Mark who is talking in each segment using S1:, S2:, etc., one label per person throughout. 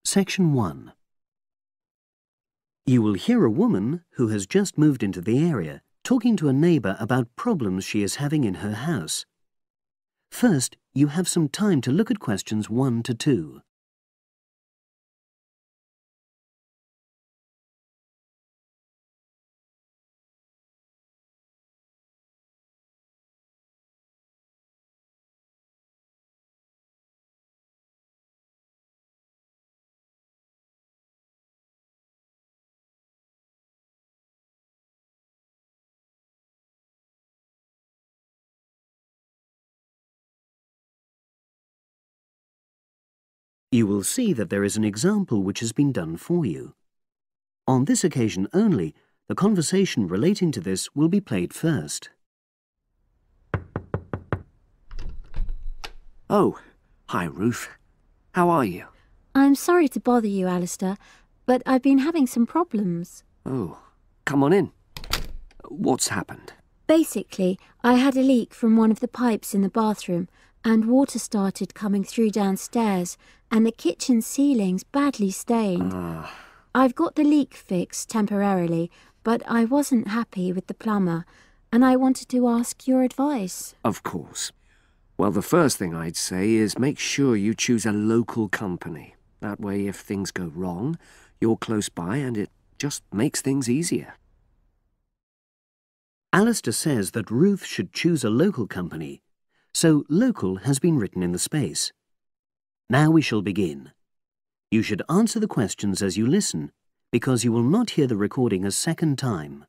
S1: Section 1. You will hear a woman who has just moved into the area talking to a neighbour about problems she is having in her house. First, you have some time to look at questions 1 to 2. You will see that there is an example which has been done for you. On this occasion only, the conversation relating to this will be played first.
S2: Oh, hi Ruth. How are you?
S3: I'm sorry to bother you, Alistair, but I've been having some problems.
S2: Oh, come on in. What's happened?
S3: Basically, I had a leak from one of the pipes in the bathroom, and water started coming through downstairs, and the kitchen ceiling's badly stained. I've got the leak fixed temporarily, but I wasn't happy with the plumber, and I wanted to ask your advice.
S2: Of course. Well, the first thing I'd say is make sure you choose a local company. That way, if things go wrong, you're close by and it just makes things easier.
S1: Alistair says that Ruth should choose a local company, so local has been written in the space. Now we shall begin. You should answer the questions as you listen, because you will not hear the recording a second time.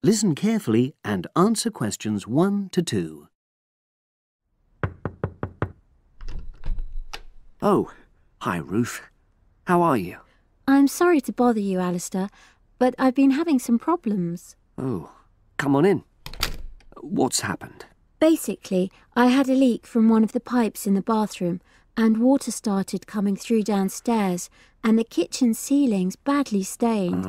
S1: Listen carefully and answer questions 1 to 2.
S2: Oh, hi Ruth. How are you?
S3: I'm sorry to bother you, Alistair, but I've been having some problems.
S2: Oh, come on in. What's happened?
S3: Basically, I had a leak from one of the pipes in the bathroom, and water started coming through downstairs, and the kitchen ceiling's badly stained.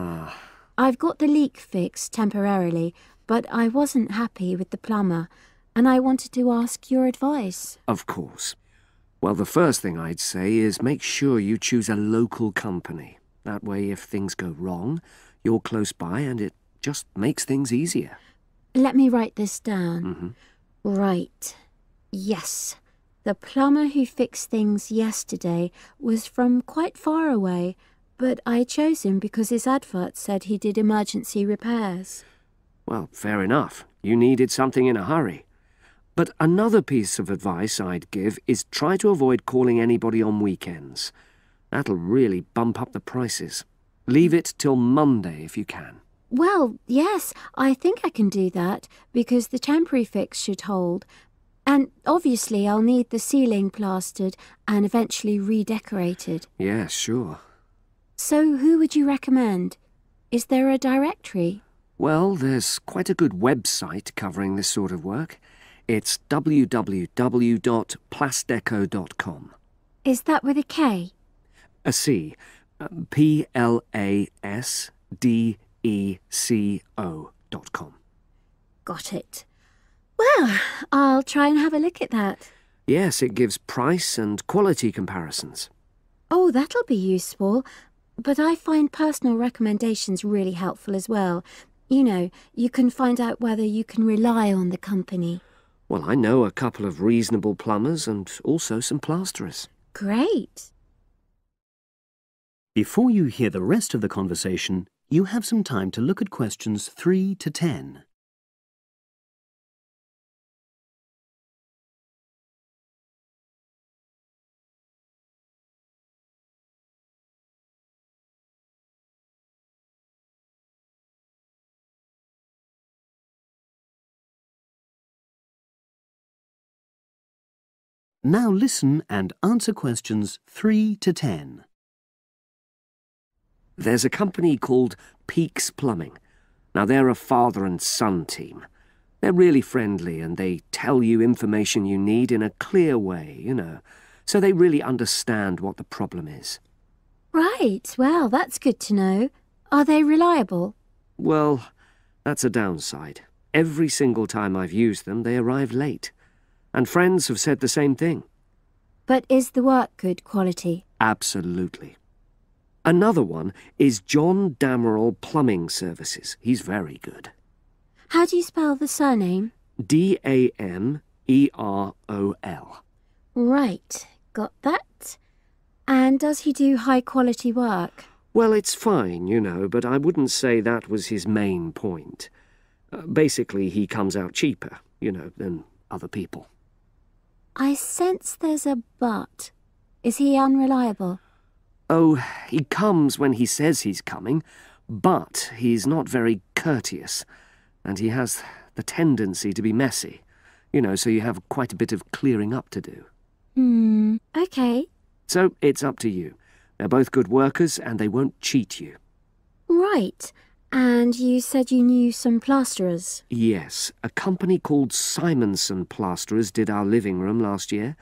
S3: I've got the leak fixed temporarily, but I wasn't happy with the plumber, and I wanted to ask your advice.
S2: Of course. Well, the first thing I'd say is make sure you choose a local company. That way, if things go wrong, you're close by and it just makes things easier.
S3: Let me write this down. Right. Yes. The plumber who fixed things yesterday was from quite far away, but I chose him because his advert said he did emergency repairs.
S2: Well, fair enough. You needed something in a hurry. But another piece of advice I'd give is try to avoid calling anybody on weekends. That'll really bump up the prices. Leave it till Monday if you can.
S3: Well, yes, I think I can do that, because the temporary fix should hold. And obviously I'll need the ceiling plastered and eventually redecorated.
S2: Yeah, sure.
S3: So who would you recommend? Is there a directory?
S2: Well, there's quite a good website covering this sort of work. It's www.plasdeco.com.
S3: Is that with a K?
S2: A C. PLASDECO.com.
S3: Got it. Well, I'll try and have a look at that.
S2: Yes, it gives price and quality comparisons.
S3: Oh, that'll be useful. But I find personal recommendations really helpful as well. You know, you can find out whether you can rely on the company.
S2: Well, I know a couple of reasonable plumbers and also some plasterers.
S3: Great.
S1: Before you hear the rest of the conversation, you have some time to look at questions 3 to 10. Now listen and answer questions 3 to 10.
S2: There's a company called Peaks Plumbing. Now, they're a father and son team. They're really friendly and they tell you information you need in a clear way, you know, so they really understand what the problem is.
S3: Right, well, that's good to know. Are they reliable?
S2: Well, that's a downside. Every single time I've used them, they arrive late. And friends have said the same thing.
S3: But is the work good quality?
S2: Absolutely. Another one is John Damerel Plumbing Services. He's very good.
S3: How do you spell the surname?
S2: Damerol.
S3: Right, got that. And does he do high-quality work?
S2: Well, it's fine, you know, but I wouldn't say that was his main point. Basically, he comes out cheaper, you know, than other people.
S3: I sense there's a but. Is he unreliable?
S2: Oh, he comes when he says he's coming, but he's not very courteous, and he has the tendency to be messy, you know, so you have quite a bit of clearing up to do.
S3: Okay.
S2: So it's up to you. They're both good workers, and they won't cheat you.
S3: Right. And you said you knew some plasterers?
S2: Yes, a company called Simonson Plasterers did our living room last year.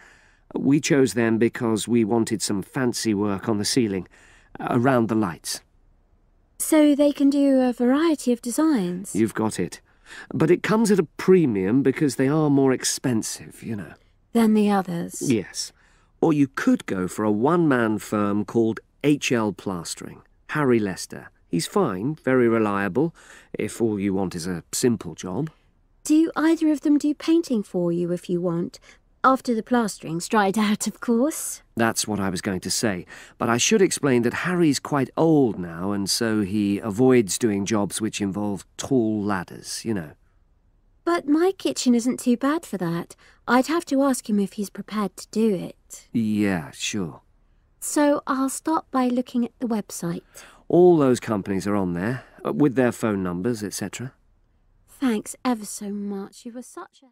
S2: We chose them because we wanted some fancy work on the ceiling, around the lights.
S3: So they can do a variety of designs?
S2: You've got it. But it comes at a premium because they are more expensive, you know.
S3: Than the others?
S2: Yes. Or you could go for a one-man firm called HL Plastering. Harry Lester. He's fine, very reliable, if all you want is a simple job.
S3: Do either of them do painting for you if you want? After the plastering's dried out, of course.
S2: That's what I was going to say. But I should explain that Harry's quite old now, and so he avoids doing jobs which involve tall ladders, you know.
S3: But my kitchen isn't too bad for that. I'd have to ask him if he's prepared to do it.
S2: Yeah, sure.
S3: So I'll start by looking at the website.
S2: All those companies are on there, with their phone numbers, etc.
S3: Thanks ever so much. You were such a...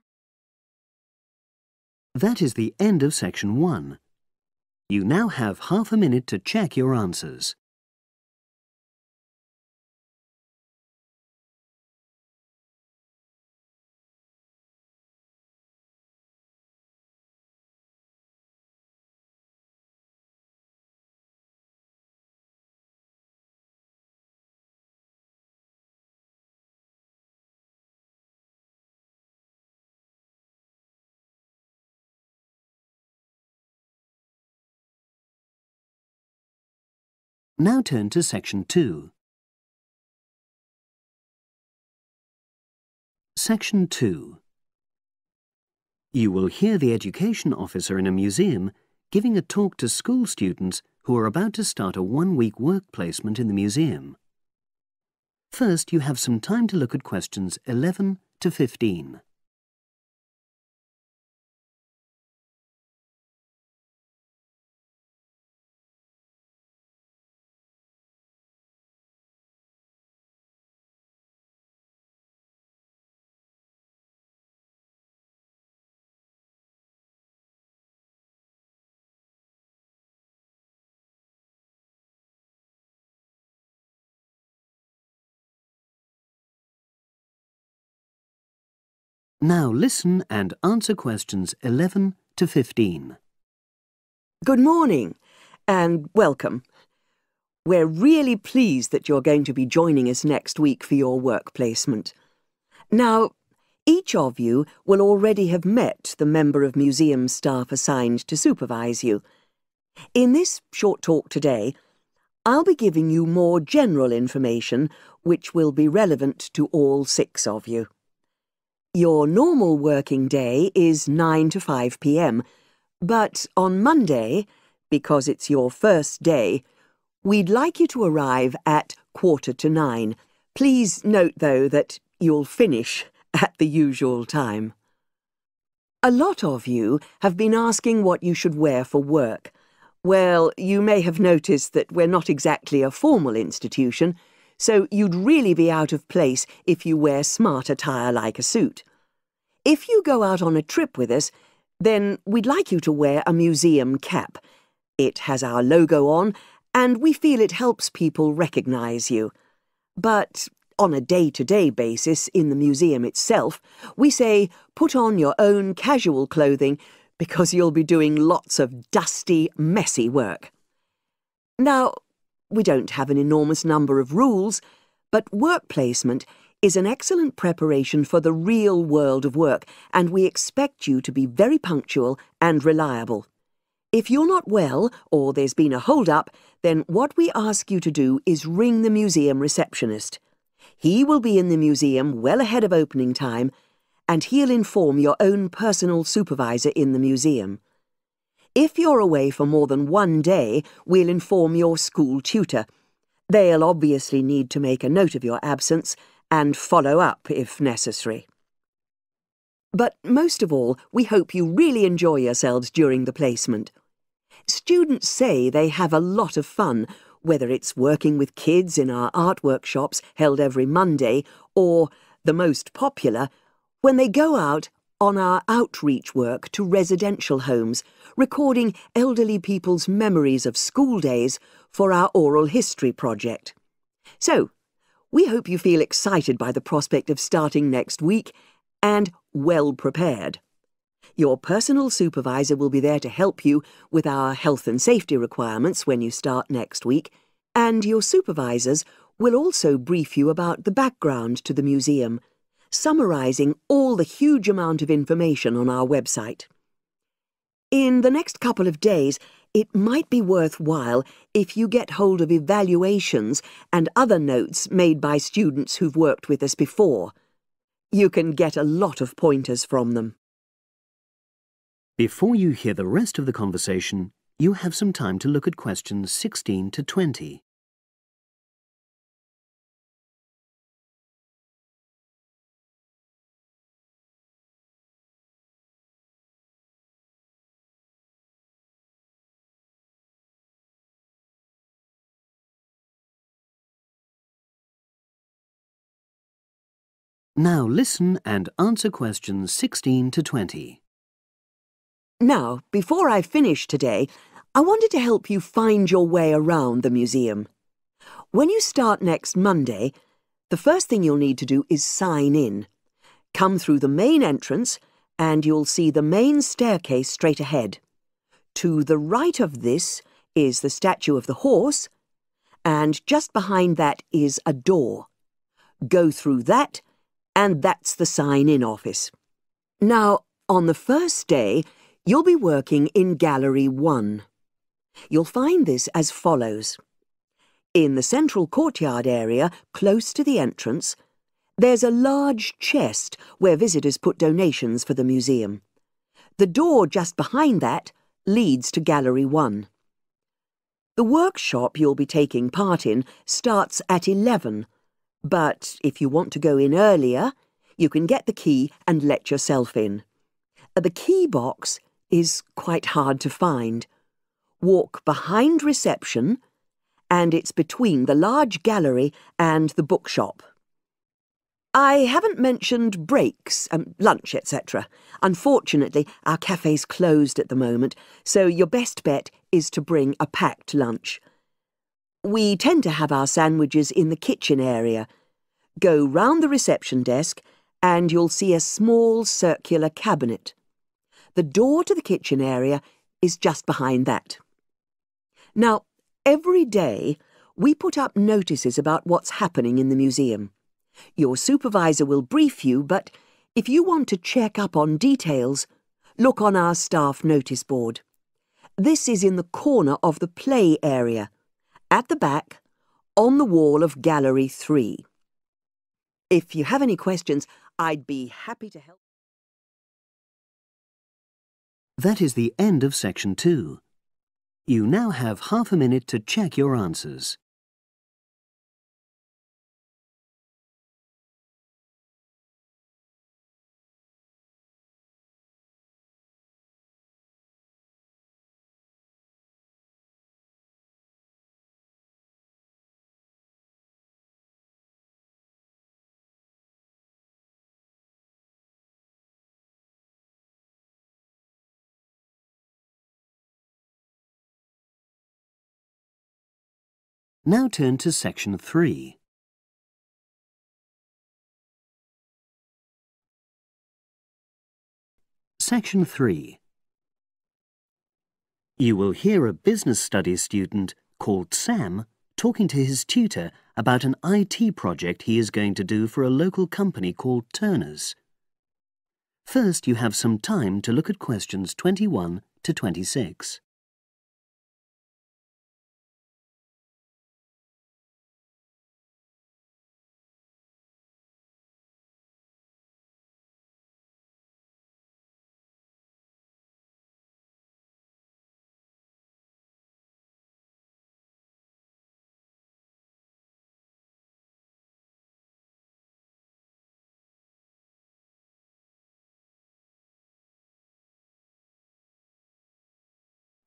S1: That is the end of section 1. You now have half a minute to check your answers. Now turn to section 2. Section 2. You will hear the education officer in a museum giving a talk to school students who are about to start a one-week work placement in the museum. First, you have some time to look at questions 11 to 15. Now listen and answer questions 11 to 15.
S4: Good morning and welcome. We're really pleased that you're going to be joining us next week for your work placement. Now, each of you will already have met the member of museum staff assigned to supervise you. In this short talk today, I'll be giving you more general information which will be relevant to all 6 of you. Your normal working day is 9 to 5 p.m, but on Monday, because it's your first day, we'd like you to arrive at 8:45. Please note, though, that you'll finish at the usual time. A lot of you have been asking what you should wear for work. Well, you may have noticed that we're not exactly a formal institution, so you'd really be out of place if you wear smart attire like a suit. If you go out on a trip with us, then we'd like you to wear a museum cap. It has our logo on, and we feel it helps people recognise you. But on a day-to-day basis in the museum itself, we say put on your own casual clothing because you'll be doing lots of dusty, messy work. Now, we don't have an enormous number of rules, but work placement is an excellent preparation for the real world of work, and we expect you to be very punctual and reliable. If you're not well or there's been a hold-up, then what we ask you to do is ring the museum receptionist. He will be in the museum well ahead of opening time, and he'll inform your own personal supervisor in the museum. If you're away for more than one day, we'll inform your school tutor. They'll obviously need to make a note of your absence and follow up if necessary. But most of all, we hope you really enjoy yourselves during the placement. Students say they have a lot of fun, whether it's working with kids in our art workshops held every Monday, or, the most popular, when they go out on our outreach work to residential homes, recording elderly people's memories of school days for our oral history project. So, we hope you feel excited by the prospect of starting next week and well prepared. Your personal supervisor will be there to help you with our health and safety requirements when you start next week, and your supervisors will also brief you about the background to the museum, summarising all the huge amount of information on our website. In the next couple of days, it might be worthwhile if you get hold of evaluations and other notes made by students who've worked with us before. You can get a lot of pointers from them.
S1: Before you hear the rest of the conversation, you have some time to look at questions 16 to 20. Now listen and answer questions 16 to 20.
S4: Now, before I finish today, I wanted to help you find your way around the museum. When you start next Monday, the first thing you'll need to do is sign in. Come through the main entrance and you'll see the main staircase straight ahead. To the right of this is the statue of the horse, and just behind that is a door. Go through that, and that's the sign-in office. Now, on the first day, you'll be working in Gallery 1. You'll find this as follows. In the central courtyard area, close to the entrance, there's a large chest where visitors put donations for the museum. The door just behind that leads to Gallery 1. The workshop you'll be taking part in starts at 11, but if you want to go in earlier, you can get the key and let yourself in. The key box is quite hard to find. Walk behind reception, and it's between the large gallery and the bookshop. I haven't mentioned breaks, lunch, etc. Unfortunately, our cafe's closed at the moment, so your best bet is to bring a packed lunch. We tend to have our sandwiches in the kitchen area. Go round the reception desk, and you'll see a small circular cabinet. The door to the kitchen area is just behind that. Now, every day, we put up notices about what's happening in the museum. Your supervisor will brief you, but if you want to check up on details, look on our staff notice board. This is in the corner of the play area, at the back, on the wall of Gallery 3. If you have any questions, I'd be happy to help.
S1: That is the end of section 2. You now have half a minute to check your answers. Now turn to section 3. Section 3. You will hear a business studies student called Sam talking to his tutor about an IT project he is going to do for a local company called Turner's. First, you have some time to look at questions 21 to 26.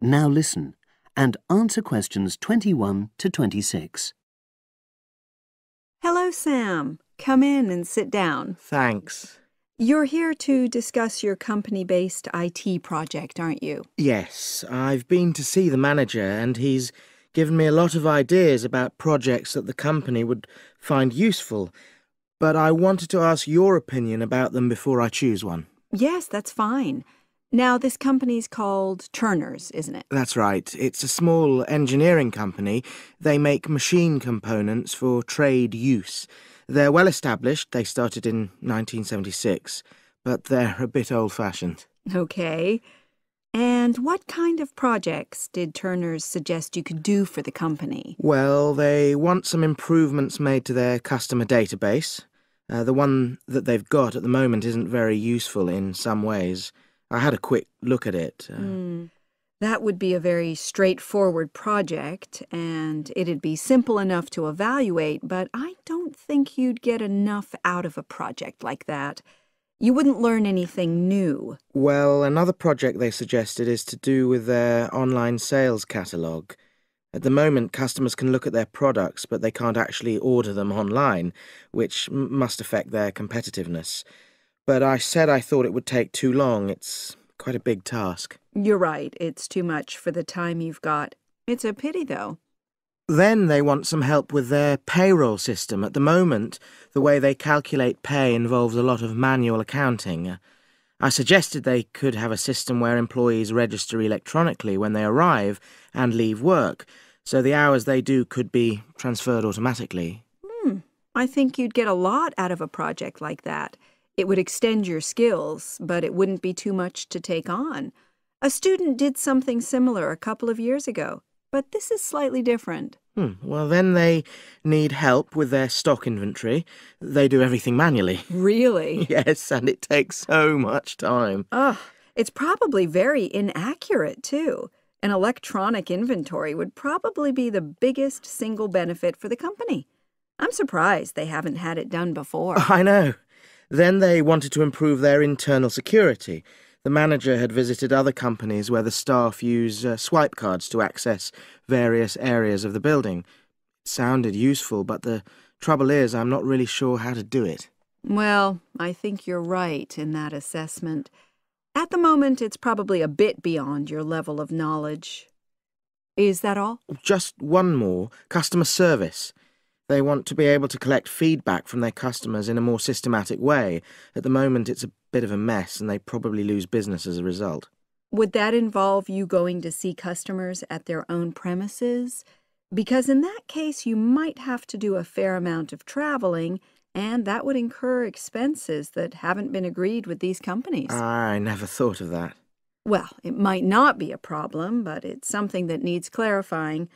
S1: Now listen and answer questions 21 to 26.
S5: Hello, Sam. Come in and sit down.
S6: Thanks.
S5: You're here to discuss your company-based IT project, aren't you?
S6: Yes, I've been to see the manager and he's given me a lot of ideas about projects that the company would find useful, but I wanted to ask your opinion about them before I choose one.
S5: Yes, that's fine. Now, this company's called Turner's, isn't it?
S6: That's right. It's a small engineering company. They make machine components for trade use. They're well established. They started in 1976, but they're a bit old-fashioned.
S5: Okay. And what kind of projects did Turner's suggest you could do for the company?
S6: Well, they want some improvements made to their customer database. The one that they've got at the moment isn't very useful in some ways. I had a quick look at it.
S5: That would be a very straightforward project, and it'd be simple enough to evaluate, but I don't think you'd get enough out of a project like that. You wouldn't learn anything new.
S6: Well, another project they suggested is to do with their online sales catalogue. At the moment, customers can look at their products, but they can't actually order them online, which must affect their competitiveness. But I said I thought it would take too long. It's quite a big task.
S5: You're right. It's too much for the time you've got. It's a pity, though.
S6: Then they want some help with their payroll system. At the moment, the way they calculate pay involves a lot of manual accounting. I suggested they could have a system where employees register electronically when they arrive and leave work, so the hours they do could be transferred automatically.
S5: I think you'd get a lot out of a project like that. It would extend your skills, but it wouldn't be too much to take on. A student did something similar a couple of years ago, but this is slightly different.
S6: Well, then they need help with their stock inventory. They do everything manually.
S5: Really?
S6: Yes, and it takes so much time.
S5: It's probably very inaccurate, too. An electronic inventory would probably be the biggest single benefit for the company. I'm surprised they haven't had it done before.
S6: I know. Then they wanted to improve their internal security. The manager had visited other companies where the staff use swipe cards to access various areas of the building. It sounded useful, but the trouble is I'm not really sure how to do it.
S5: Well, I think you're right in that assessment. At the moment, it's probably a bit beyond your level of knowledge. Is that all?
S6: Just one more. Customer service. They want to be able to collect feedback from their customers in a more systematic way. At the moment, it's a bit of a mess, and they probably lose business as a result.
S5: Would that involve you going to see customers at their own premises? Because in that case, you might have to do a fair amount of traveling, and that would incur expenses that haven't been agreed with these companies.
S6: I never thought of that.
S5: Well, it might not be a problem, but it's something that needs clarifying.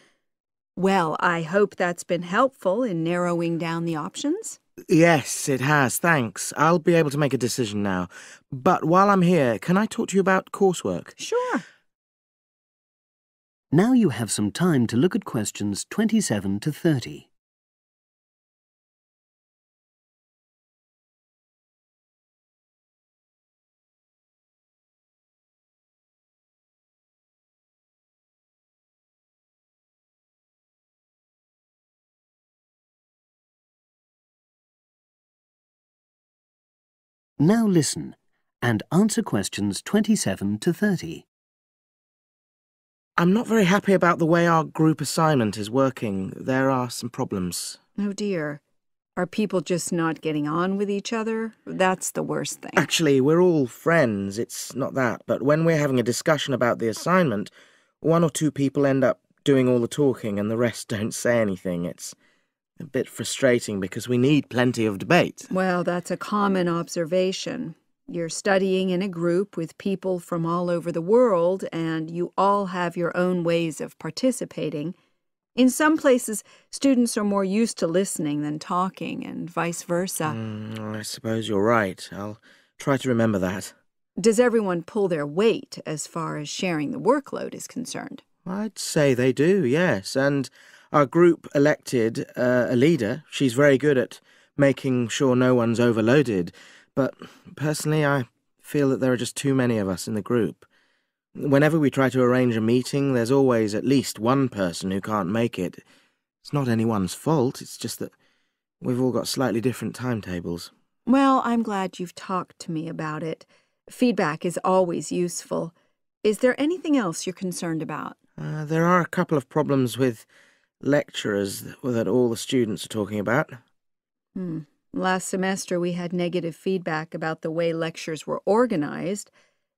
S5: Well, I hope that's been helpful in narrowing down the options.
S6: Yes, it has, thanks. I'll be able to make a decision now. But while I'm here, can I talk to you about coursework?
S5: Sure.
S1: Now you have some time to look at questions 27 to 30. Now listen and answer questions 27 to 30.
S6: I'm not very happy about the way our group assignment is working. There are some problems.
S5: Oh, dear. Are people just not getting on with each other? That's the worst thing.
S6: Actually, we're all friends. It's not that. But when we're having a discussion about the assignment, one or two people end up doing all the talking and the rest don't say anything. It's a bit frustrating because we need plenty of debate.
S5: Well, that's a common observation. You're studying in a group with people from all over the world, and you all have your own ways of participating. In some places, students are more used to listening than talking, and vice versa.
S6: I suppose you're right. I'll try to remember that.
S5: Does everyone pull their weight as far as sharing the workload is concerned?
S6: I'd say they do, yes. And our group elected a leader. She's very good at making sure no one's overloaded. But personally, I feel that there are just too many of us in the group. Whenever we try to arrange a meeting, there's always at least one person who can't make it. It's not anyone's fault, it's just that we've all got slightly different timetables.
S5: Well, I'm glad you've talked to me about it. Feedback is always useful. Is there anything else you're concerned about?
S6: There are a couple of problems with lecturers that all the students are talking about.
S5: Last semester we had negative feedback about the way lectures were organized.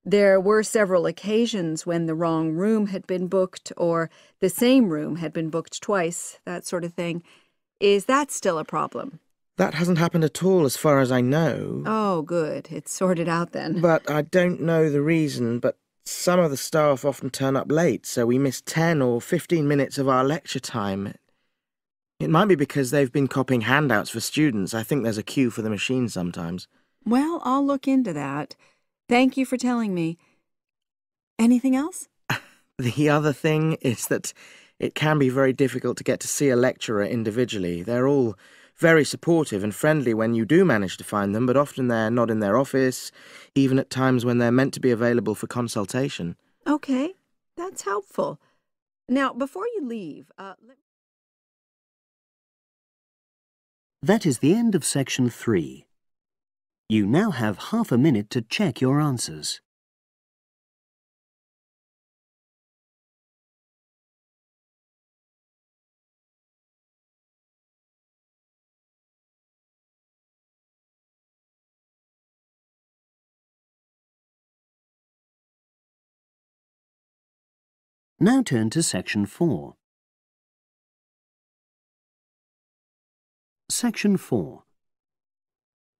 S5: There were several occasions when the wrong room had been booked or the same room had been booked twice, that sort of thing. Is that still a problem?
S6: That hasn't happened at all as far as I know.
S5: Oh, good. It's sorted out then.
S6: But I don't know the reason, but some of the staff often turn up late, so we miss 10 or 15 minutes of our lecture time. It might be because they've been copying handouts for students. I think there's a queue for the machine sometimes.
S5: Well, I'll look into that. Thank you for telling me. Anything else?
S6: The other thing is that it can be very difficult to get to see a lecturer individually. They're all very supportive and friendly when you do manage to find them, but often they're not in their office, even at times when they're meant to be available for consultation.
S5: Okay, that's helpful. Now, before you leave,
S1: That is the end of section 3. You now have half a minute to check your answers. Now turn to section 4. Section 4.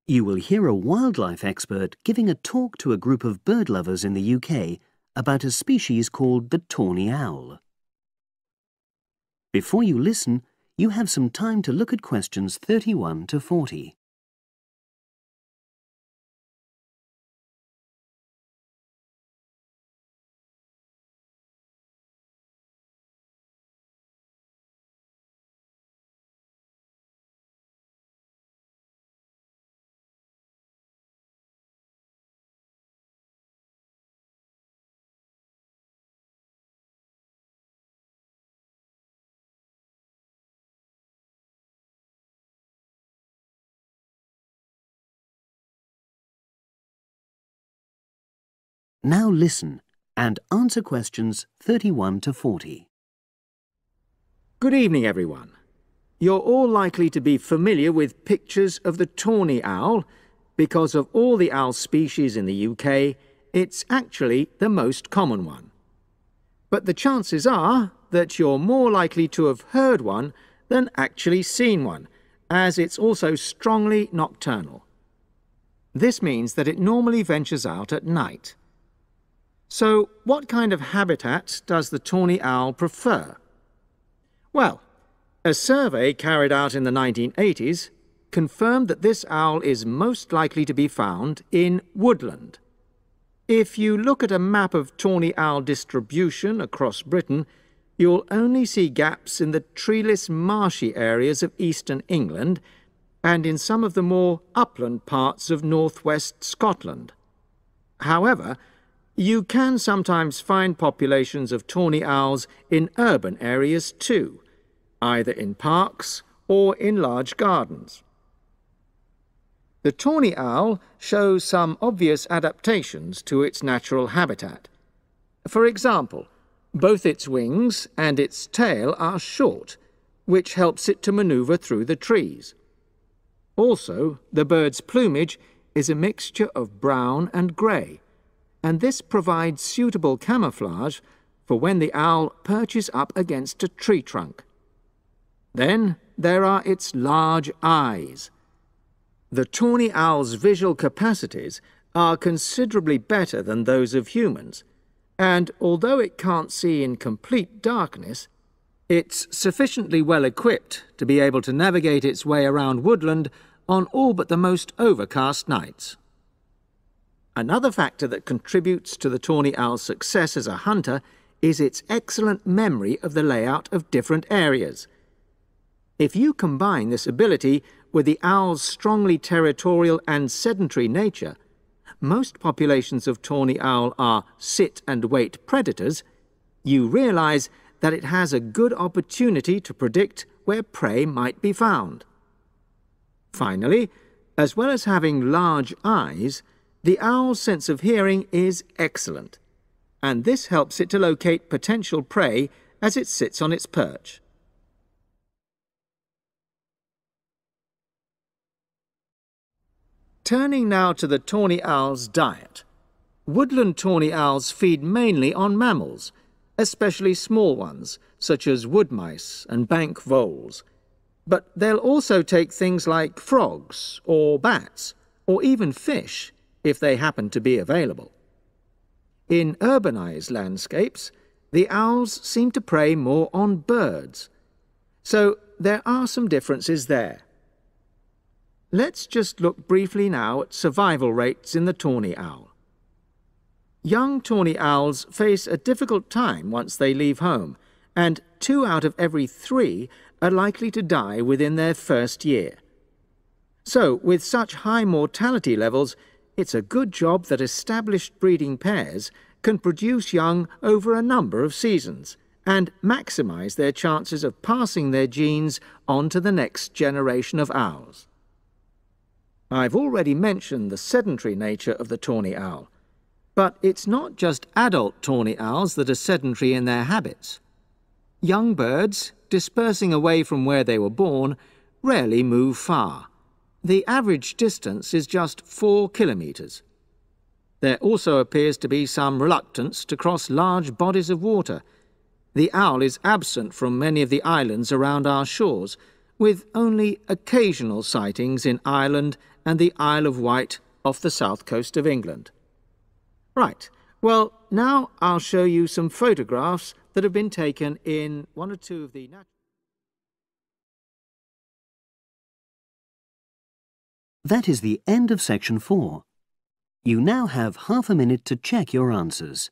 S1: You will hear a wildlife expert giving a talk to a group of bird lovers in the UK about a species called the tawny owl. Before you listen, you have some time to look at questions 31 to 40. Now listen and answer questions 31 to 40.
S7: Good evening, everyone. You're all likely to be familiar with pictures of the tawny owl. Because of all the owl species in the UK, it's actually the most common one. But the chances are that you're more likely to have heard one than actually seen one, as it's also strongly nocturnal. This means that it normally ventures out at night. So, what kind of habitat does the tawny owl prefer? Well, a survey carried out in the 1980s confirmed that this owl is most likely to be found in woodland. If you look at a map of tawny owl distribution across Britain, you'll only see gaps in the treeless marshy areas of eastern England and in some of the more upland parts of northwest Scotland. However, you can sometimes find populations of tawny owls in urban areas too, either in parks or in large gardens. The tawny owl shows some obvious adaptations to its natural habitat. For example, both its wings and its tail are short, which helps it to maneuver through the trees. Also, the bird's plumage is a mixture of brown and grey, and this provides suitable camouflage for when the owl perches up against a tree trunk. Then there are its large eyes. The tawny owl's visual capacities are considerably better than those of humans, and although it can't see in complete darkness, it's sufficiently well equipped to be able to navigate its way around woodland on all but the most overcast nights. Another factor that contributes to the tawny owl's success as a hunter is its excellent memory of the layout of different areas. If you combine this ability with the owl's strongly territorial and sedentary nature, most populations of tawny owl are sit-and-wait predators, you realise that it has a good opportunity to predict where prey might be found. Finally, as well as having large eyes, the owl's sense of hearing is excellent, and this helps it to locate potential prey as it sits on its perch. Turning now to the tawny owl's diet. Woodland tawny owls feed mainly on mammals, especially small ones, such as wood mice and bank voles. But they'll also take things like frogs or bats, or even fish, if they happen to be available. In urbanized landscapes, the owls seem to prey more on birds. So there are some differences there. Let's just look briefly now at survival rates in the tawny owl. Young tawny owls face a difficult time once they leave home, and 2 out of every 3 are likely to die within their first year. So, with such high mortality levels, it's a good job that established breeding pairs can produce young over a number of seasons and maximise their chances of passing their genes on to the next generation of owls. I've already mentioned the sedentary nature of the tawny owl, but it's not just adult tawny owls that are sedentary in their habits. Young birds, dispersing away from where they were born, rarely move far. The average distance is just 4 kilometres. There also appears to be some reluctance to cross large bodies of water. The owl is absent from many of the islands around our shores, with only occasional sightings in Ireland and the Isle of Wight off the south coast of England. Right, well, now I'll show you some photographs that have been taken in one or two of the...
S1: That is the end of section 4. You now have half a minute to check your answers.